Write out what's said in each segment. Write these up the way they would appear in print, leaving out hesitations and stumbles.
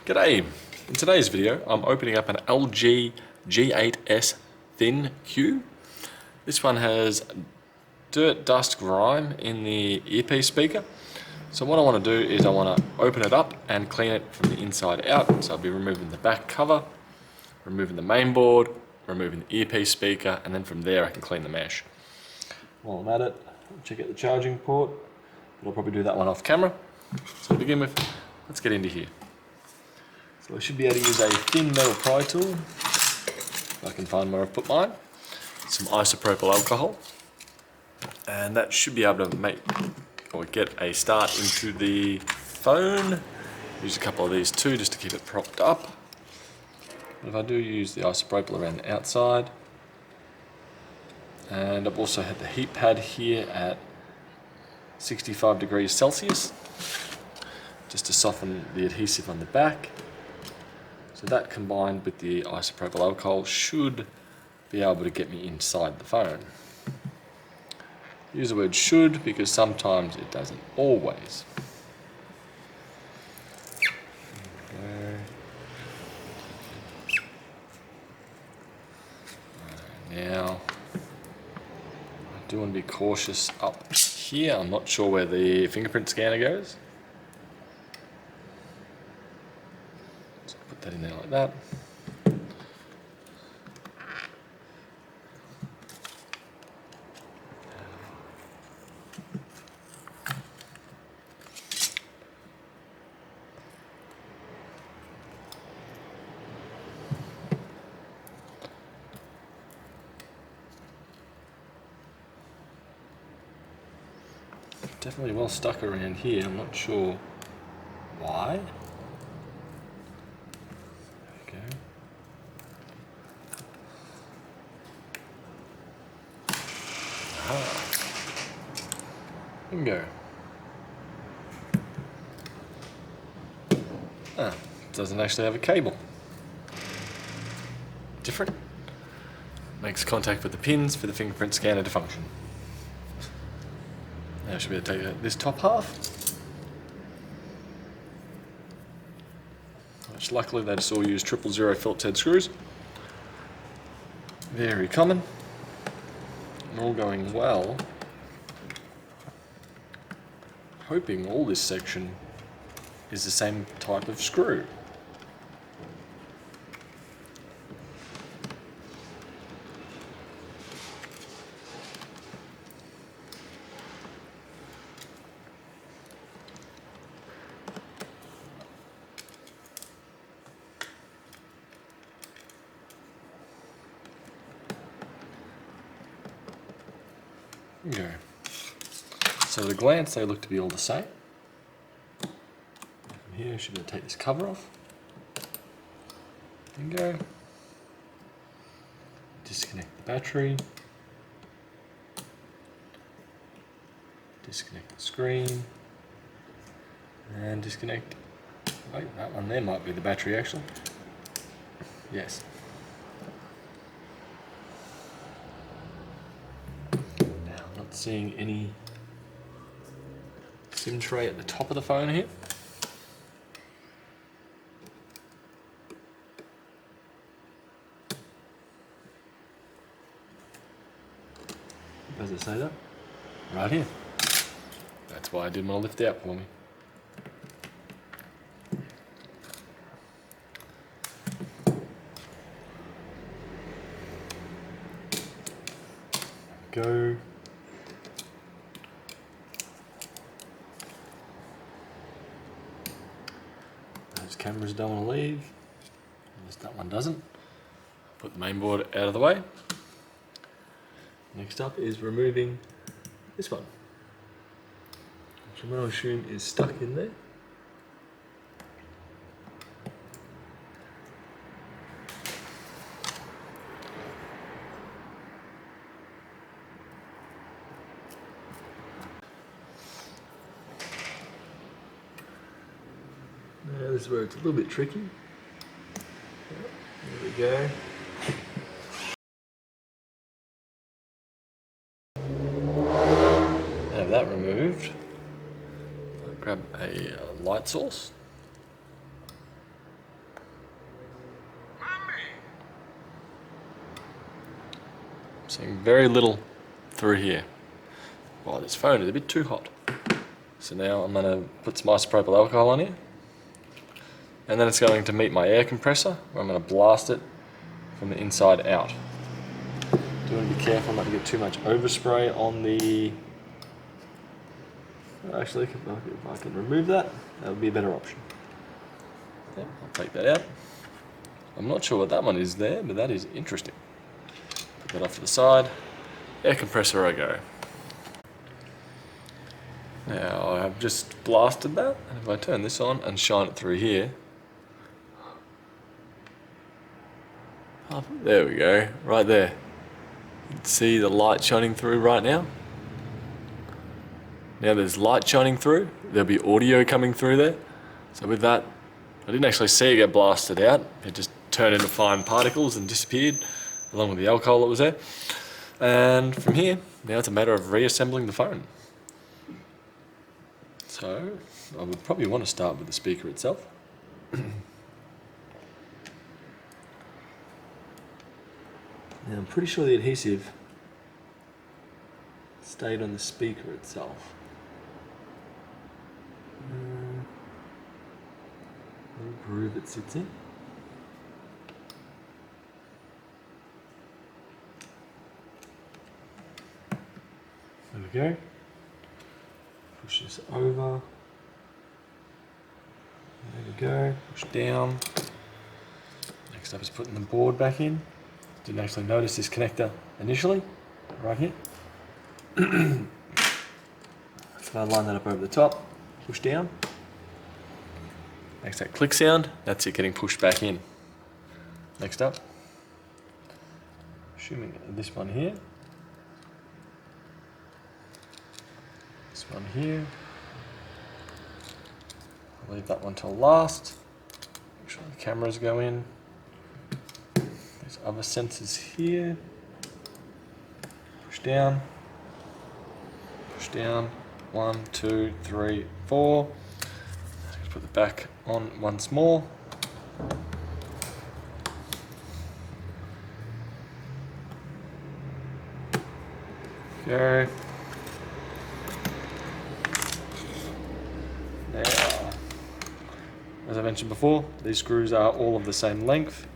G'day! In today's video I'm opening up an LG G8S ThinQ. This one has dirt, dust, grime in the earpiece speaker. So what I want to do is I want to open it up and clean it from the inside out. So I'll be removing the back cover, removing the main board, removing the earpiece speaker, and then from there I can clean the mesh. While I'm at it, I'll check out the charging port, but I'll probably do that one off camera. So to begin with, let's get into here. So I should be able to use a thin metal pry tool, if I can find where I've put mine, some isopropyl alcohol, and that should be able to make or get a start into the phone. Use a couple of these too just to keep it propped up. But if I do use the isopropyl around the outside, and I've also had the heat pad here at 65 degrees Celsius just to soften the adhesive on the back. So that combined with the isopropyl alcohol should be able to get me inside the phone. Use the word should because sometimes it doesn't always. Now, I do want to be cautious up here. I'm not sure where the fingerprint scanner goes. So put that in there like that. Definitely well stuck around here. I'm not sure why. There we go. Aha. Bingo. Ah, doesn't actually have a cable. Different. Makes contact with the pins for the fingerprint scanner to function. Now I should be able to take this top half, which luckily they just all use 000 Phillips head screws. Very common, and all going well. Hoping all this section is the same type of screw. Go. So at a glance they look to be all the same. From here I should be able to take this cover off. Bingo. Disconnect the battery. Disconnect the screen. And disconnect. Wait, that one there might be the battery actually. Yes. Seeing any SIM tray at the top of the phone here. Does it say that? Right here. That's why I didn't want to lift it out for me. Go. Cameras don't want to leave, unless that one doesn't. Put the main board out of the way. Next up is removing this one, which I'm going to assume is stuck in there. Now this is where it's a little bit tricky. There we go. Have that removed. I'll grab a light source. Seeing very little through here. Wow, this phone is a bit too hot. So now I'm going to put some isopropyl alcohol on here. And then it's going to meet my air compressor, where I'm going to blast it from the inside out. Do want to be careful not to get too much overspray on the... Actually, if I can remove that, that would be a better option. Yeah, I'll take that out. I'm not sure what that one is there, but that is interesting. Put that off to the side. Air compressor I go. Now I've just blasted that, and if I turn this on and shine it through here, oh, there we go, right there. You can see the light shining through right now. Now there's light shining through, there'll be audio coming through there. So with that, I didn't actually see it get blasted out, it just turned into fine particles and disappeared, along with the alcohol that was there. And from here, now it's a matter of reassembling the phone. So, I would probably want to start with the speaker itself. Now, I'm pretty sure the adhesive stayed on the speaker itself. The groove it sits in. There we go. Push this over. There we go. Push down. Next up is putting the board back in. Didn't actually notice this connector initially, right here. So I line that up over the top, push down. Makes that click sound. That's it getting pushed back in. Next up, assuming this one here. This one here. I'll leave that one till last. Make sure the cameras go in. There's other sensors here. Push down. Push down. 1, 2, 3, 4. Let's put the back on once more. Go. Now, as I mentioned before, these screws are all of the same length,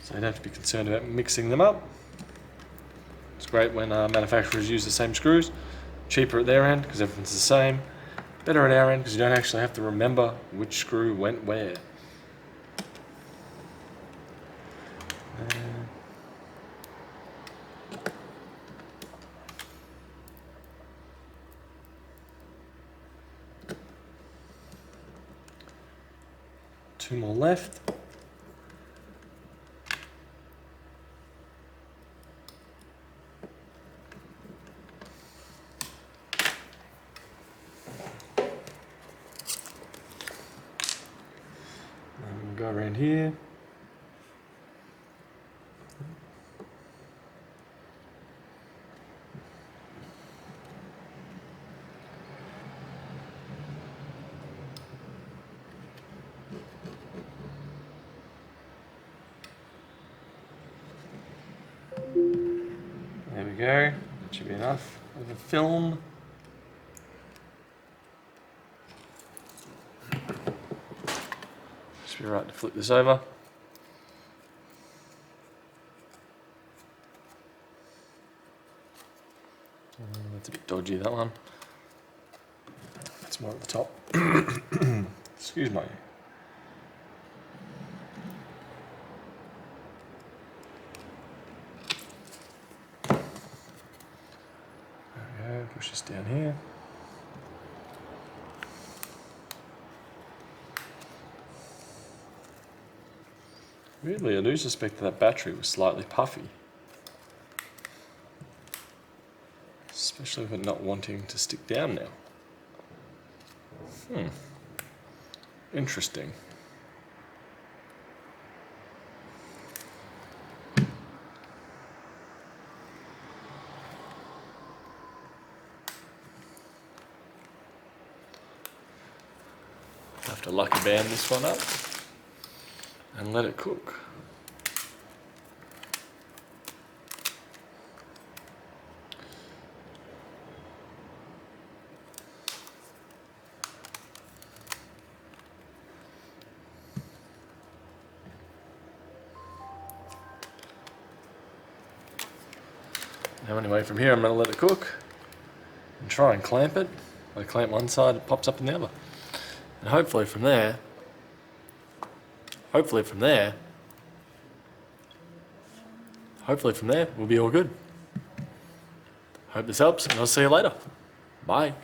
so you don't have to be concerned about mixing them up. It's great when manufacturers use the same screws. Cheaper at their end because everything's the same. Better at our end because you don't actually have to remember which screw went where. Two more left. Go around here. There we go. That should be enough of the film. Should be right to flip this over. That's a bit dodgy, that one. That's more at the top. Excuse me. There we go, push this down here. Weirdly, I do suspect that battery was slightly puffy. Especially with it not wanting to stick down now. Interesting. Have to lucky band this one up and let it cook. Now anyway, from here I'm going to let it cook and try and clamp it. I clamp one side, it pops up in the other. And hopefully from there we'll be all good. Hope this helps, and I'll see you later. Bye.